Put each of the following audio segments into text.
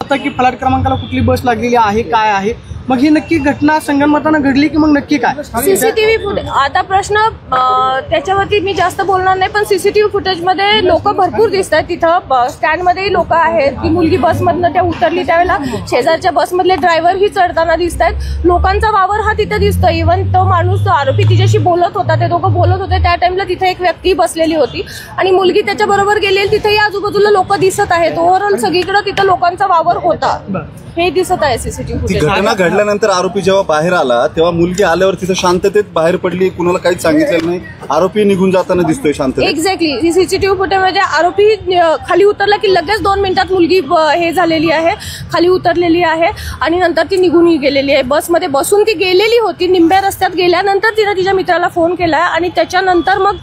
होता की फलाट क्रमांकाला कुठली बस लागलेली आहे काय आहे, मग ही नक्की घटना संगनमतानं घडली की मग नक्की काय? सीसीटीव्ही फुटेज आता प्रश्न त्याच्यावरती मी जास्त बोलणार नाही, पण सीसीटीव्ही फुटेजमध्ये लोक भरपूर दिसत आहेत. तिथं स्टँडमध्येही लोक आहेत. ती मुलगी बसमधनं त्या उतरली त्यावेळेला शेजारच्या बसमधले ड्रायव्हरही चढताना दिसत आहेत. लोकांचा वावर हा तिथे दिसतो. इव्हन तो माणूस तो आरोपी तिच्याशी बोलत होता, ते दोघं बोलत होते त्या टाइमला तिथे एक व्यक्ती बसलेली होती आणि मुलगी त्याच्या बरोबर गेलेली. तिथेही आजूबाजूला लोक दिसत आहेत. ओव्हरऑल सगळीकडे तिथं लोकांचा वावर होता हे दिसत आहे सीसीटीव्ही फुटेज. घटना घडल्यानंतर आरोपी जेव्हा बाहेर आला तेव्हा मुलगी आल्यावर तिथं शांततेत बाहेर पडली, कुणाला काहीच सांगितलेलं नाही. आरोपी निघून जाताना दिसतोय शांततेत. एक्झॅक्टली सीसीटीव्ही फुटेजमध्ये आरोपी खाली उतरला की लगेच 2 मिनिटात मुलगी हे झालेली आहे, खाली उतरलेली आहे आणि नंतर ती निघूनही गेलेली आहे. बसमध्ये बसून ती गेलेली होती. निंब्या रस्त्यात गेल्यानंतर तिने तिच्या मित्राला फोन केला आणि त्याच्यानंतर मग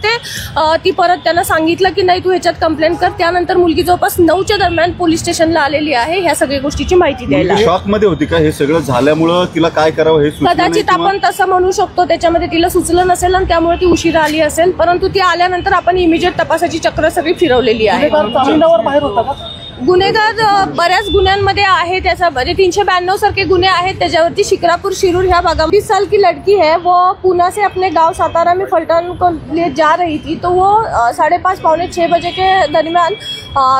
ती परत त्यांना सांगितलं की नाही तू ह्याच्यात कंप्लेंट कर. त्यानंतर मुलगी जवळपास 9च्या दरम्यान पोलीस स्टेशनला आलेली आहे ह्या सगळ्या गोष्टीची माहिती द्यायला. शॉक मध्ये होती का हे सगळं झाल्यामुळं तिला काय करावं हे कदाचित आपण तसं म्हणू शकतो. त्याच्यामध्ये तिला सुचलं नसेल आणि त्यामुळे ती उशिरा आली असेल, परंतु ती आल्यानंतर आपण इमिजिएट तपासाची चक्र सगळी फिरवलेली आहे. बाहेर होता का? गुन्हेगार बऱ्याच गुन्ह्यांमध्ये आहे. त्याचा 392 सारखे गुन्हे आहेत त्याच्यावरती. शिक्रापूर शिरूर ह्या भागा 20 साल की लड़की है, वो पूना से अपने गांव सातारा में फलटन को लिए जा रही थी. तो वो 5:30 पौने 6 बजे के दरमियान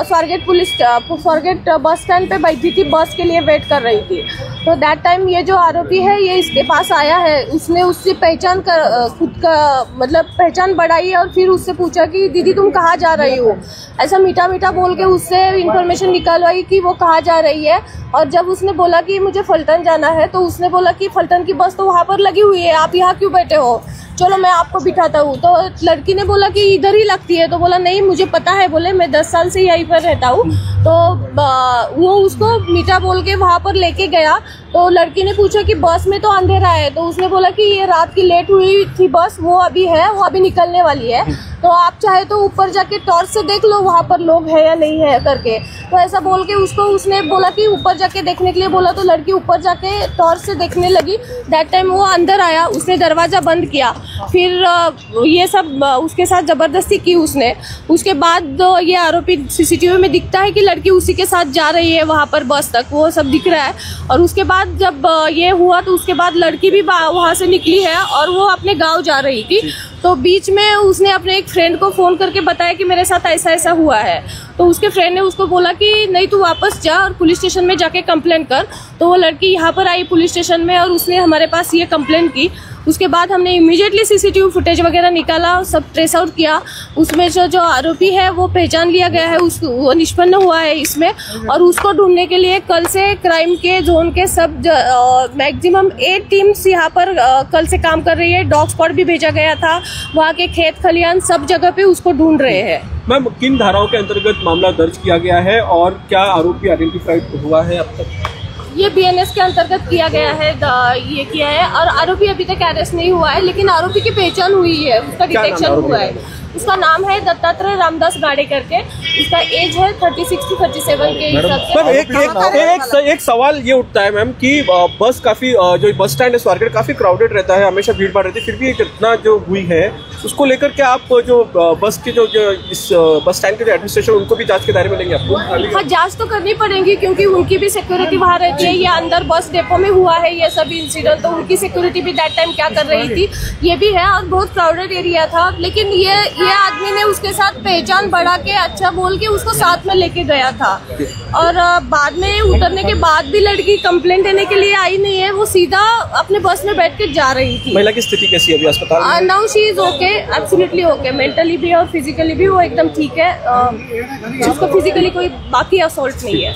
स्वारगेट बस स्टैंड पे बैठी थी, बस के लिए वेट कर रही थी. तो दैट टाइम ये जो आरोपी है ये इसके पास आया है. उसने उससे पहचान कर खुद का मतलब पहचान बढ़ाई और फिर उससे पूछा कि दीदी तुम कहाँ जा रही हो, ऐसा मीठा मीठा बोल के उससे इन्फॉर्मेशन निकालवाई कि वो कहाँ जा रही है. और जब उसने बोला कि मुझे फलटन जाना है तो उसने बोला कि फलटन की बस तो वहाँ पर लगी हुई है, आप यहाँ क्यों बैठे हो, चलो मैं आपको बिठाता हूँ. तो लड़की ने बोला कि इधर ही लगती है. तो बोला नहीं मुझे पता है, बोले मैं 10 साल से यहीं पर रहता हूँ. तो वो उसको मीठा बोल के वहाँ पर लेके गया. तो लड़की ने पूछा कि बस में तो अंधेरा है. तो उसने बोला कि ये रात की लेट हुई थी बस, वो अभी है, वो अभी निकलने वाली है, तो आप चाहे तो ऊपर जाके टॉर्च से देख लो वहाँ पर लोग है या नहीं है करके. तो ऐसा बोल के उसने बोला कि ऊपर जाके देखने के लिए बोला. तो लड़की ऊपर जाके टॉर्च से देखने लगी. दैट टाइम वो अंदर आया, उसने दरवाजा बंद किया, फिर ये सब उसके साथ जबरदस्ती की उसने. उसके बाद ये आरोपी सीसीटीवी में दिखता है कि लड़की उसी के साथ जा रही है वहाँ पर बस तक, वो सब दिख रहा है. और उसके बाद जब ये हुआ तो उसके बाद लड़की भी वहाँ से निकली है और वो अपने गाँव जा रही थी. तो बीच में उसने अपने एक फ्रेंड को फोन करके बताया कि मेरे साथ ऐसा ऐसा हुआ है. तो उसके फ्रेंड ने उसको बोला कि नहीं तू वापस जा और पुलिस स्टेशन में जाके कंप्लेंट कर. तो वो लड़की यहाँ पर आई पुलिस स्टेशन में और उसने हमारे पास ये कंप्लेंट की. उसके बाद हमने इमीडिएटली सीसीटीवी फुटेज वगैरह निकाला, सब ट्रेस आउट किया. उसमें जो आरोपी है वो पहचान लिया गया है, वो निष्पन्न हुआ है इसमें. और उसको ढूंढने के लिए कल से क्राइम के जोन के सब मैक्सिमम 8 टीम्स यहाँ पर कल से काम कर रही है. डॉग स्क्वाड भी भेजा गया था, वहाँ के खेत खलियान सब जगह पे उसको ढूंढ रहे हैं. मैम किन धाराओं के अंतर्गत मामला दर्ज किया गया है और क्या आरोपी आइडेंटिफाइड हुआ है अब तक? ये BNS के अंतर्गत किया गया है, ये किया है. और आरोपी अभी तक अरेस्ट नहीं हुआ है, लेकिन आरोपी की पहचान हुई है, उसका डिटेक्शन हुआ है. उसका नाम है दत्तात्रेय रामदास गाड़े करके. इसका एज है 36 से 37 के हिसाब से. एक सवाल ये उठता है मैम कि बस काफी जो बस स्टैंड है स्वारगेट काफी क्राउडेड रहता है, हमेशा भीड़ भाड़ रहती है, फिर भी घटना जो हुई है उसको लेकर क्या आप जो बस के जो इस बस स्टैंड के जो एडमिनिस्ट्रेशन उनको भी जांच के दायरे में लेंगे आपको? हाँ जांच तो करनी पड़ेगी क्योंकि उनकी भी सिक्योरिटी वहाँ रहती है. ये अंदर बस डिपो में हुआ है ये सभी इंसिडेंट, तो उनकी सिक्योरिटी भी दैट टाइम क्या कर रही थी ये भी है. और बहुत क्राउडेड एरिया था, लेकिन ये आदमी ने उसके साथ पहचान बढ़ा के अच्छा बोल के उसको साथ में लेके गया था. और बाद में उतरने के बाद भी लड़की कंप्लेंट देने के लिए आई नहीं है, वो सीधा अपने बस में बैठ के जा रही थी. महिला की स्थिति कैसी है अभी अस्पताल? Now she is okay, absolutely okay. Mentally भी और फिजिकली भी वो एकदम ठीक है. उसको फिजिकली कोई बाकी असॉल्ट नहीं है.